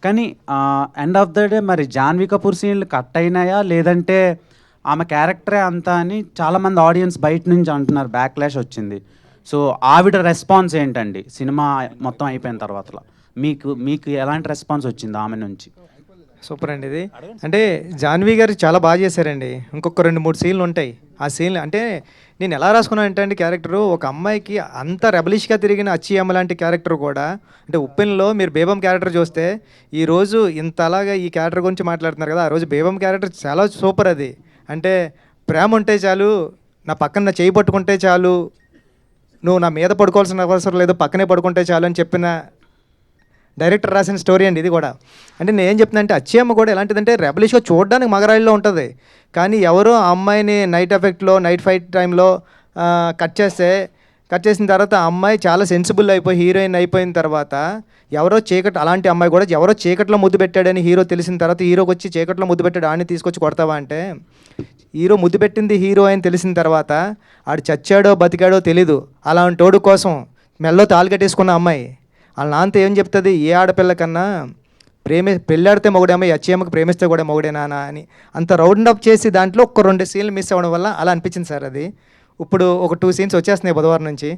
కానీ end of the day మరి జాన్వీ కపూర్ సీన్లు కట్ అయినాయా? లేదంటే ఆమె క్యారెక్టరే అంతా అని చాలామంది ఆడియన్స్ బయట నుంచి అంటున్నారు. బ్యాక్‌లాష్ వచ్చింది. సో, ఆవిడ రెస్పాన్స్ ఏంటండి? సినిమా మొత్తం అయిపోయిన తర్వాతల. మీకు మీకు ఎలాంటి రెస్పాన్స్ వచ్చింది ఆమె నుంచి? సూపర్ అండి ఇది. అంటే జాన్వీ గారు చాలా బాగా చేశారండి. ఇంకొక 2, 3 సీన్లు ఉంటాయి. ఆ సీన్లు అంటే నేను ఎలా రాసుకున్నానంటే అండి క్యారెక్టరు ఒక అమ్మాయికి అంత రెబలిష్‌గా తిరిగిన అచ్చి అమ్మ లాంటి క్యారెక్టర్ కూడా అంటే 'ఉప్పెన'లో మీరు బేబం క్యారెక్టర్ చూస్తే ఈరోజు ఇంతలాగా ఈ క్యారెక్టర్ గురించి మాట్లాడుతున్నారు కదా! ఆ రోజు బేబం క్యారెక్టర్ చాలా సూపర్ అది. అంటే ప్రేమ ఉంటే చాలు, నా పక్కన నా చెయ్యి పట్టుకుంటే చాలు, నువ్వు నా మీద పడుకోవాల్సిన అవసరం లేదు, పక్కనే పడుకుంటే చాలు అని చెప్పిన డైరెక్టర్ రాసిన స్టోరీ అండి ఇది కూడా. అంటే నేను ఏం చెప్తున్నా అంటే అచ్చి అమ్మ కూడా ఎలాంటిదంటే రెబలిష్‌గా చూడడానికి మగరాయిల్లో ఉంటుంది. కానీ ఎవరో ఆ అమ్మాయిని నైట్ ఎఫెక్ట్‌లో నైట్ ఫైట్ టైంలో కట్ చేసిన తర్వాత ఆ అమ్మాయి చాలా సెన్సిబుల్ అయిపోయి హీరోయిన్ అయిపోయిన తర్వాత అలాంటి అమ్మాయి కూడా ఎవరో చీకట్లో ముద్దు పెట్టాడని హీరో తెలిసిన తర్వాత హీరోకి వచ్చి చీకట్లో ముద్దు పెట్టాడు ఆడిని తీసుకొచ్చి కొడతావా అంటే హీరో ముద్దు పెట్టింది హీరో అని తెలిసిన తర్వాత ఆడు చచ్చాడో బతికాడో తెలీదు. అలాంటోడు కోసం మెల్లో తాళి కట్టేసుకున్న అమ్మాయి వాళ్ళ నాన్నతో ఏం చెప్తుంది, ఏ ఆడపిల్ల కన్నా పెళ్ళాడితే మొగుడేమో అచ్చి అమ్మకి ప్రేమిస్తే కూడా మొగుడేనా అని అంత రౌండ్ అప్ చేసి దాంట్లో ఒక 2 సీన్లు మిస్ అవ్వడం వల్ల అలా అనిపించింది సార్ అది. ఇప్పుడు ఒక 2 సీన్స్ వచ్చేస్తున్నాయి బుధవారం నుంచి.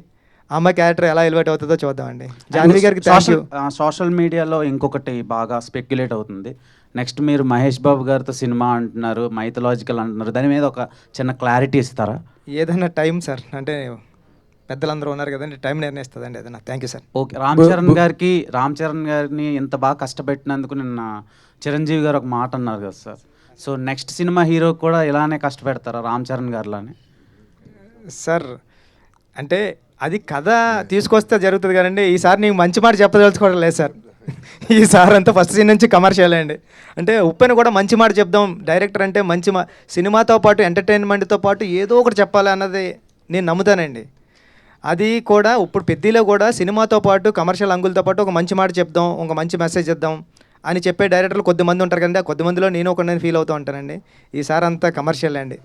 అమ్మాయి క్యారెక్టర్ ఎలా ఎలివేట్ అవుతుందో చూద్దామండి. జాన్వీ గారికి థ్యాంక్ యూ. సోషల్ మీడియాలో ఇంకొకటి బాగా స్పెక్యులేట్ అవుతుంది. నెక్స్ట్ మీరు మహేష్ బాబు గారితో సినిమా అంటున్నారు, మైథలాజికల్ అంటున్నారు. దాని మీద ఒక చిన్న క్లారిటీ ఇస్తారా? ఏదైనా టైం సార్, అంటే పెద్దలందరూ ఉన్నారు కదండి, టైం నిర్ణయిస్తుందండి ఏదైనా. Thank you sir. Okay. Ram Charan గారిని ఇంత బాగా కష్టపెట్టినందుకు నిన్న చిరంజీవి గారు ఒక మాట అన్నారు కదా sir. So next cinema hero కూడా ఇలానే కష్టపెడతారా రామ్ చరణ్ గారిలానే? సార్ అంటే అది కథ తీసుకొస్తే జరుగుతుంది కదండి. ఈసారి నీకు మంచి మాట చెప్పదలుచుకోవడం లేదు సార్. ఈసారి అంతా ఫస్ట్ సీన్ నుంచి కమర్షియల్ అండి. అంటే ఉప్పెన కూడా మంచి మాట చెప్దాం, డైరెక్టర్ అంటే సినిమాతో పాటు ఎంటర్టైన్మెంట్తో పాటు ఏదో ఒకటి చెప్పాలి అన్నది నేను నమ్ముతానండి. అది కూడా ఇప్పుడు పెద్దలో కూడా సినిమాతో పాటు కమర్షియల్ అంగులతో పాటు ఒక మంచి మాట చెప్దాం, ఒక మంచి మెసేజ్ ఇద్దాం అని చెప్పే డైరెక్టర్లు కొద్దిమంది ఉంటారు కదండి. ఆ కొద్దిమందిలో నేను ఒకరిని ఫీల్ అవుతూ ఉంటానండి. ఈసారి అంతా కమర్షియల్ అండి.